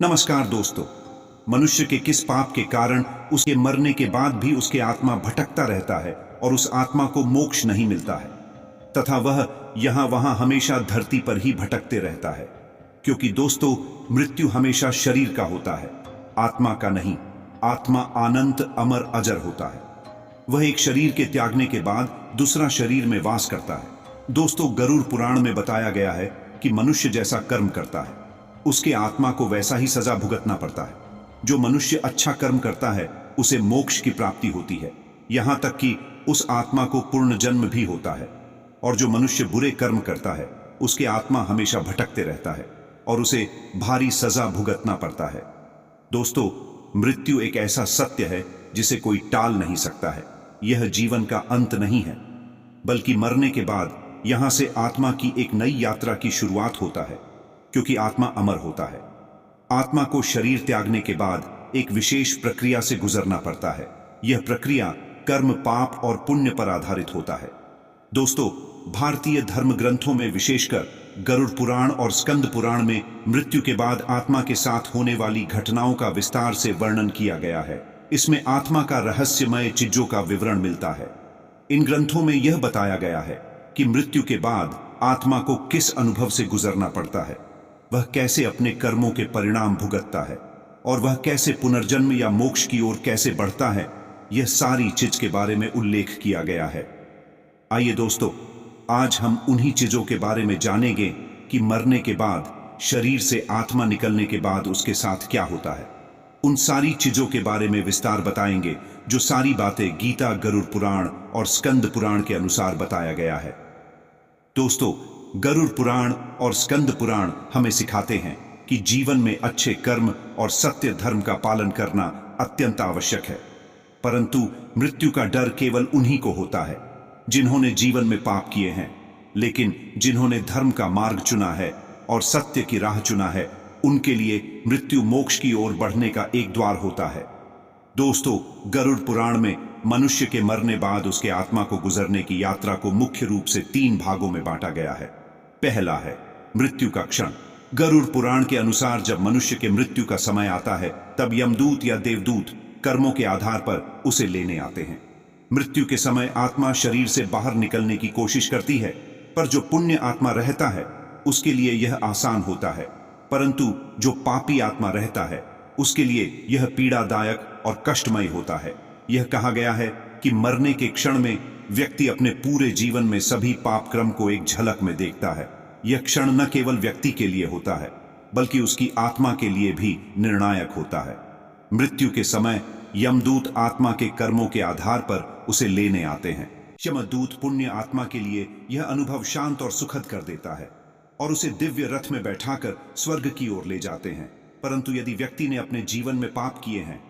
नमस्कार दोस्तों। मनुष्य के किस पाप के कारण उसके मरने के बाद भी उसके आत्मा भटकता रहता है और उस आत्मा को मोक्ष नहीं मिलता है तथा वह यहां वहां हमेशा धरती पर ही भटकते रहता है। क्योंकि दोस्तों, मृत्यु हमेशा शरीर का होता है, आत्मा का नहीं। आत्मा अनंत अमर अजर होता है। वह एक शरीर के त्यागने के बाद दूसरा शरीर में वास करता है। दोस्तों, गरुड़ पुराण में बताया गया है कि मनुष्य जैसा कर्म करता है उसके आत्मा को वैसा ही सजा भुगतना पड़ता है। जो मनुष्य अच्छा कर्म करता है उसे मोक्ष की प्राप्ति होती है, यहां तक कि उस आत्मा को पूर्ण जन्म भी होता है। और जो मनुष्य बुरे कर्म करता है उसके आत्मा हमेशा भटकते रहता है और उसे भारी सजा भुगतना पड़ता है। दोस्तों, मृत्यु एक ऐसा सत्य है जिसे कोई टाल नहीं सकता है। यह जीवन का अंत नहीं है, बल्कि मरने के बाद यहां से आत्मा की एक नई यात्रा की शुरुआत होता है। क्योंकि आत्मा अमर होता है, आत्मा को शरीर त्यागने के बाद एक विशेष प्रक्रिया से गुजरना पड़ता है। यह प्रक्रिया कर्म, पाप और पुण्य पर आधारित होता है। दोस्तों, भारतीय धर्म ग्रंथों में विशेषकर गरुड़ पुराण और स्कंद पुराण में मृत्यु के बाद आत्मा के साथ होने वाली घटनाओं का विस्तार से वर्णन किया गया है। इसमें आत्मा का रहस्यमय चीजों का विवरण मिलता है। इन ग्रंथों में यह बताया गया है कि मृत्यु के बाद आत्मा को किस अनुभव से गुजरना पड़ता है, वह कैसे अपने कर्मों के परिणाम भुगतता है और वह कैसे पुनर्जन्म या मोक्ष की ओर कैसे बढ़ता है। यह सारी चीज के बारे में उल्लेख किया गया है। आइए दोस्तों, आज हम उन्हीं चीजों के बारे में जानेंगे कि मरने के बाद, शरीर से आत्मा निकलने के बाद उसके साथ क्या होता है। उन सारी चीजों के बारे में विस्तार बताएंगे जो सारी बातें गीता, गरुड़ पुराण और स्कंद पुराण के अनुसार बताया गया है। दोस्तों, गरुड़ पुराण और स्कंद पुराण हमें सिखाते हैं कि जीवन में अच्छे कर्म और सत्य धर्म का पालन करना अत्यंत आवश्यक है। परंतु मृत्यु का डर केवल उन्हीं को होता है जिन्होंने जीवन में पाप किए हैं। लेकिन जिन्होंने धर्म का मार्ग चुना है और सत्य की राह चुना है, उनके लिए मृत्यु मोक्ष की ओर बढ़ने का एक द्वार होता है। दोस्तों, गरुड़ पुराण में मनुष्य के मरने बाद उसके आत्मा को गुजरने की यात्रा को मुख्य रूप से 3 भागों में बांटा गया है। पहला है मृत्यु का क्षण। गरुड़ पुराण के अनुसार जब मनुष्य के मृत्यु का समय आता है, तब यमदूत या देवदूत कर्मों के आधार पर उसे लेने आते हैं। मृत्यु के समय आत्मा शरीर से बाहर निकलने की कोशिश करती है, पर जो पुण्य आत्मा रहता है उसके लिए यह आसान होता है। परंतु जो पापी आत्मा रहता है उसके लिए यह पीड़ादायक और कष्टमय होता है। यह कहा गया है कि मरने के क्षण में व्यक्ति अपने पूरे जीवन में सभी पाप क्रम को एक झलक में देखता है। यह क्षण न केवल व्यक्ति के लिए होता है, बल्कि उसकी आत्मा के लिए भी निर्णायक होता है। मृत्यु के समय यमदूत आत्मा के कर्मों के आधार पर उसे लेने आते हैं। यमदूत पुण्य आत्मा के लिए यह अनुभव शांत और सुखद कर देता है और उसे दिव्य रथ में बैठाकर स्वर्ग की ओर ले जाते हैं। परंतु यदि व्यक्ति ने अपने जीवन में पाप किए हैं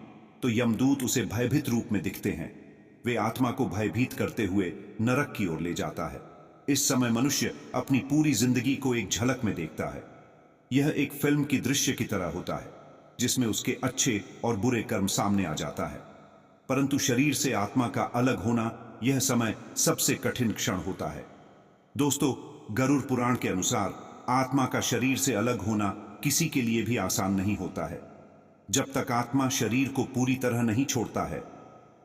तो यमदूत उसे भयभीत रूप में दिखते हैं। वे आत्मा को भयभीत करते हुए नरक की ओर ले जाता है। इस समय मनुष्य अपनी पूरी जिंदगी को एक झलक में देखता है। यह एक फिल्म की दृश्य की तरह होता है जिसमें उसके अच्छे और बुरे कर्म सामने आ जाता है। परंतु शरीर से आत्मा का अलग होना, यह समय सबसे कठिन क्षण होता है। दोस्तों, गरुड़ पुराण के अनुसार आत्मा का शरीर से अलग होना किसी के लिए भी आसान नहीं होता है। जब तक आत्मा शरीर को पूरी तरह नहीं छोड़ता है,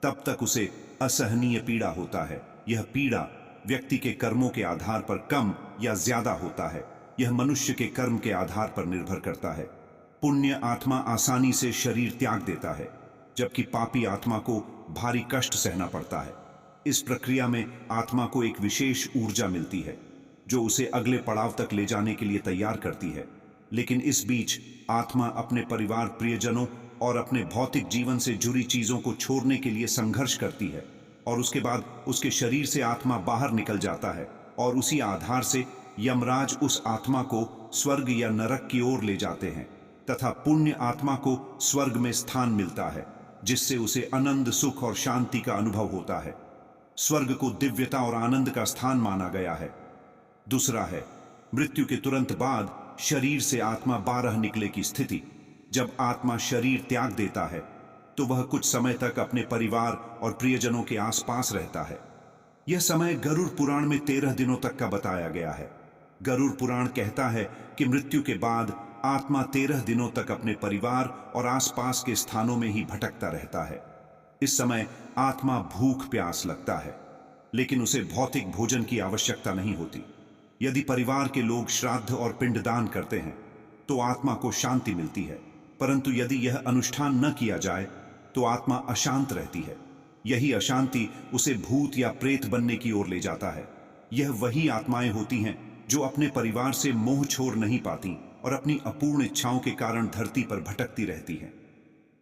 तब तक उसे असहनीय पीड़ा होता है। यह पीड़ा व्यक्ति के कर्मों के आधार पर कम या ज्यादा होता है। यह मनुष्य के कर्म के आधार पर निर्भर करता है। पुण्य आत्मा आसानी से शरीर त्याग देता है, जबकि पापी आत्मा को भारी कष्ट सहना पड़ता है। इस प्रक्रिया में आत्मा को एक विशेष ऊर्जा मिलती है जो उसे अगले पड़ाव तक ले जाने के लिए तैयार करती है। लेकिन इस बीच आत्मा अपने परिवार, प्रियजनों और अपने भौतिक जीवन से जुड़ी चीजों को छोड़ने के लिए संघर्ष करती है और उसके बाद उसके शरीर से आत्मा बाहर निकल जाता है और उसी आधार से यमराज उस आत्मा को स्वर्ग या नरक की ओर ले जाते हैं तथा पुण्य आत्मा को स्वर्ग में स्थान मिलता है, जिससे उसे आनंद, सुख और शांति का अनुभव होता है। स्वर्ग को दिव्यता और आनंद का स्थान माना गया है। दूसरा है मृत्यु के तुरंत बाद शरीर से आत्मा बाहर निकले की स्थिति। जब आत्मा शरीर त्याग देता है तो वह कुछ समय तक अपने परिवार और प्रियजनों के आसपास रहता है। यह समय गरुड़ पुराण में 13 दिनों तक का बताया गया है। गरुड़ पुराण कहता है कि मृत्यु के बाद आत्मा 13 दिनों तक अपने परिवार और आसपास के स्थानों में ही भटकता रहता है। इस समय आत्मा भूख प्यास लगता है, लेकिन उसे भौतिक भोजन की आवश्यकता नहीं होती। यदि परिवार के लोग श्राद्ध और पिंडदान करते हैं तो आत्मा को शांति मिलती है, परंतु यदि यह अनुष्ठान न किया जाए तो आत्मा अशांत रहती है। यही अशांति उसे भूत या प्रेत बनने की ओर ले जाता है। यह वही आत्माएं होती हैं जो अपने परिवार से मोह छोड़ नहीं पाती और अपनी अपूर्ण इच्छाओं के कारण धरती पर भटकती रहती हैं।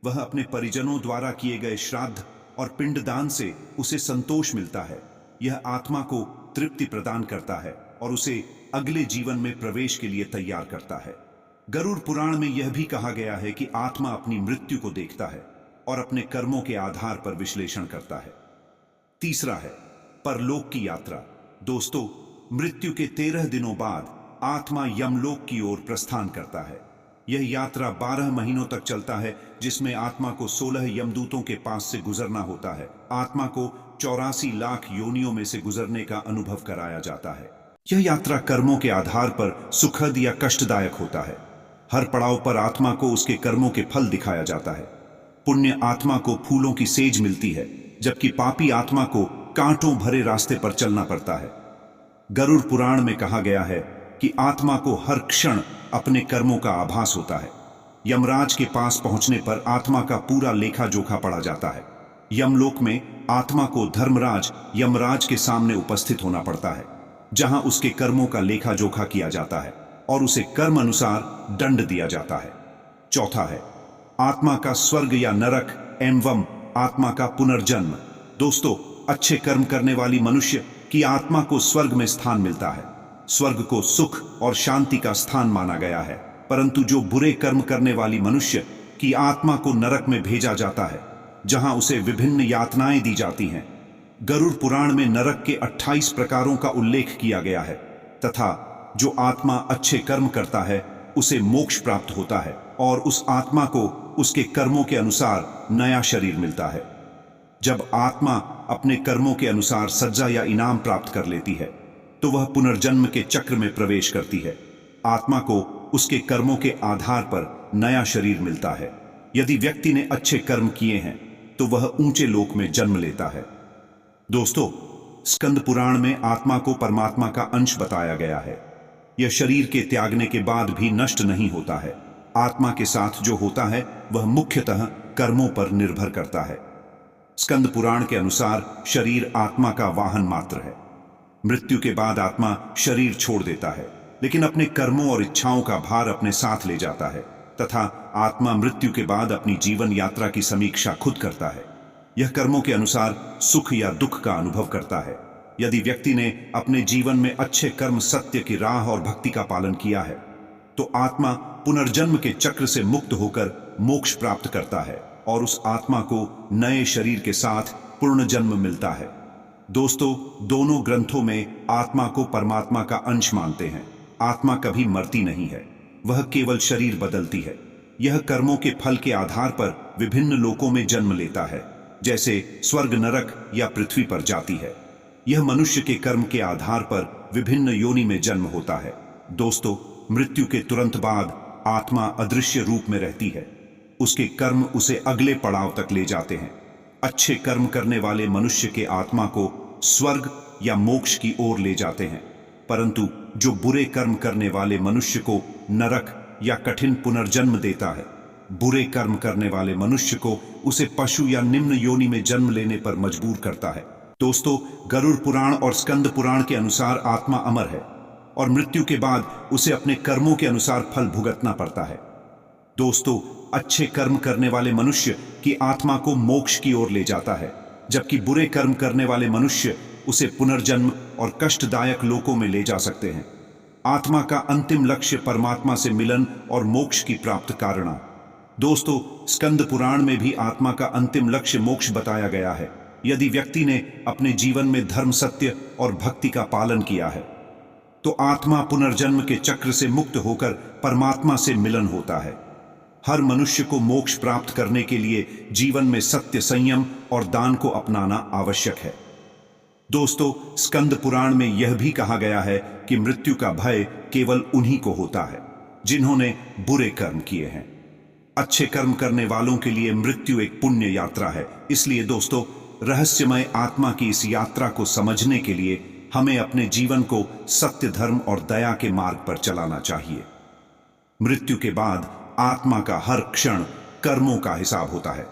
वह अपने परिजनों द्वारा किए गए श्राद्ध और पिंडदान से उसे संतोष मिलता है। यह आत्मा को तृप्ति प्रदान करता है और उसे अगले जीवन में प्रवेश के लिए तैयार करता है। गरुड़ पुराण में यह भी कहा गया है कि आत्मा अपनी मृत्यु को देखता है और अपने कर्मों के आधार पर विश्लेषण करता है। तीसरा है परलोक की यात्रा। दोस्तों, मृत्यु के 13 दिनों बाद आत्मा यमलोक की ओर प्रस्थान करता है। यह यात्रा 12 महीनों तक चलता है, जिसमें आत्मा को 16 यमदूतों के पास से गुजरना होता है। आत्मा को 84 लाख योनियों में से गुजरने का अनुभव कराया जाता है। यह यात्रा कर्मों के आधार पर सुखद या कष्टदायक होता है। हर पड़ाव पर आत्मा को उसके कर्मों के फल दिखाया जाता है। पुण्य आत्मा को फूलों की सेज मिलती है, जबकि पापी आत्मा को कांटों भरे रास्ते पर चलना पड़ता है। गरुड़ पुराण में कहा गया है कि आत्मा को हर क्षण अपने कर्मों का आभास होता है। यमराज के पास पहुंचने पर आत्मा का पूरा लेखा जोखा पढ़ा जाता है। यमलोक में आत्मा को धर्मराज यमराज के सामने उपस्थित होना पड़ता है, जहां उसके कर्मों का लेखा जोखा किया जाता है और उसे कर्म अनुसार दंड दिया जाता है। चौथा है आत्मा का स्वर्ग या नरक एवं आत्मा का पुनर्जन्म। दोस्तों, अच्छे कर्म करने वाली मनुष्य की आत्मा को स्वर्ग में स्थान मिलता है। स्वर्ग को सुख और शांति का स्थान माना गया है, परंतु जो बुरे कर्म करने वाली मनुष्य की आत्मा को नरक में भेजा जाता है, जहां उसे विभिन्न यातनाएं दी जाती हैं। गरुड़ पुराण में नरक के 28 प्रकारों का उल्लेख किया गया है तथा जो आत्मा अच्छे कर्म करता है उसे मोक्ष प्राप्त होता है और उस आत्मा को उसके कर्मों के अनुसार नया शरीर मिलता है। जब आत्मा अपने कर्मों के अनुसार सज्जा या इनाम प्राप्त कर लेती है तो वह पुनर्जन्म के चक्र में प्रवेश करती है। आत्मा को उसके कर्मों के आधार पर नया शरीर मिलता है। यदि व्यक्ति ने अच्छे कर्म किए हैं तो वह ऊंचे लोक में जन्म लेता है। दोस्तों, स्कंद पुराण में आत्मा को परमात्मा का अंश बताया गया है। यह शरीर के त्यागने के बाद भी नष्ट नहीं होता है। आत्मा के साथ जो होता है वह मुख्यतः कर्मों पर निर्भर करता है। स्कंद पुराण के अनुसार शरीर आत्मा का वाहन मात्र है। मृत्यु के बाद आत्मा शरीर छोड़ देता है, लेकिन अपने कर्मों और इच्छाओं का भार अपने साथ ले जाता है तथा आत्मा मृत्यु के बाद अपनी जीवन यात्रा की समीक्षा खुद करता है। यह कर्मों के अनुसार सुख या दुख का अनुभव करता है। यदि व्यक्ति ने अपने जीवन में अच्छे कर्म, सत्य की राह और भक्ति का पालन किया है तो आत्मा पुनर्जन्म के चक्र से मुक्त होकर मोक्ष प्राप्त करता है और उस आत्मा को नए शरीर के साथ पूर्ण जन्म मिलता है। दोस्तों, दोनों ग्रंथों में आत्मा को परमात्मा का अंश मानते हैं। आत्मा कभी मरती नहीं है, वह केवल शरीर बदलती है। यह कर्मों के फल के आधार पर विभिन्न लोकों में जन्म लेता है, जैसे स्वर्ग, नरक या पृथ्वी पर जाती है। यह मनुष्य के कर्म के आधार पर विभिन्न योनि में जन्म होता है। दोस्तों, मृत्यु के तुरंत बाद आत्मा अदृश्य रूप में रहती है। उसके कर्म उसे अगले पड़ाव तक ले जाते हैं। अच्छे कर्म करने वाले मनुष्य के आत्मा को स्वर्ग या मोक्ष की ओर ले जाते हैं, परंतु जो बुरे कर्म करने वाले मनुष्य को नरक या कठिन पुनर्जन्म देता है। बुरे कर्म करने वाले मनुष्य को उसे पशु या निम्न योनि में जन्म लेने पर मजबूर करता है। दोस्तों, गरुड़ पुराण और स्कंद पुराण के अनुसार आत्मा अमर है और मृत्यु के बाद उसे अपने कर्मों के अनुसार फल भुगतना पड़ता है। दोस्तों, अच्छे कर्म करने वाले मनुष्य की आत्मा को मोक्ष की ओर ले जाता है, जबकि बुरे कर्म करने वाले मनुष्य उसे पुनर्जन्म और कष्टदायक लोकों में ले जा सकते हैं। आत्मा का अंतिम लक्ष्य परमात्मा से मिलन और मोक्ष की प्राप्त कारणा। दोस्तों, स्कंद पुराण में भी आत्मा का अंतिम लक्ष्य मोक्ष बताया गया है। यदि व्यक्ति ने अपने जीवन में धर्म, सत्य और भक्ति का पालन किया है तो आत्मा पुनर्जन्म के चक्र से मुक्त होकर परमात्मा से मिलन होता है। हर मनुष्य को मोक्ष प्राप्त करने के लिए जीवन में सत्य, संयम और दान को अपनाना आवश्यक है। दोस्तों, स्कंद पुराण में यह भी कहा गया है कि मृत्यु का भय केवल उन्हीं को होता है जिन्होंने बुरे कर्म किए हैं। अच्छे कर्म करने वालों के लिए मृत्यु एक पुण्य यात्रा है। इसलिए दोस्तों, रहस्यमय आत्मा की इस यात्रा को समझने के लिए हमें अपने जीवन को सत्य, धर्म और दया के मार्ग पर चलाना चाहिए। मृत्यु के बाद आत्मा का हर क्षण कर्मों का हिसाब होता है।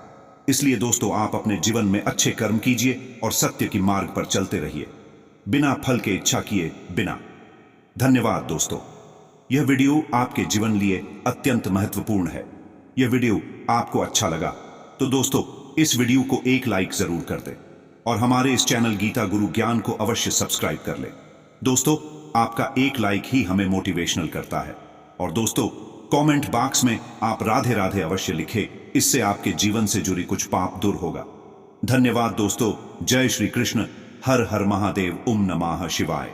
इसलिए दोस्तों, आप अपने जीवन में अच्छे कर्म कीजिए और सत्य की मार्ग पर चलते रहिए, बिना फल के इच्छा किए बिना। धन्यवाद दोस्तों। यह वीडियो आपके जीवन लिए अत्यंत महत्वपूर्ण है। यह वीडियो आपको अच्छा लगा तो दोस्तों, इस वीडियो को एक लाइक जरूर कर दें और हमारे इस चैनल गीता गुरु ज्ञान को अवश्य सब्सक्राइब कर लें। दोस्तों, आपका एक लाइक ही हमें मोटिवेशनल करता है। और दोस्तों, कमेंट बॉक्स में आप राधे राधे अवश्य लिखें, इससे आपके जीवन से जुड़ी कुछ पाप दूर होगा। धन्यवाद दोस्तों। जय श्री कृष्ण। हर हर महादेव। ओम नमः शिवाय।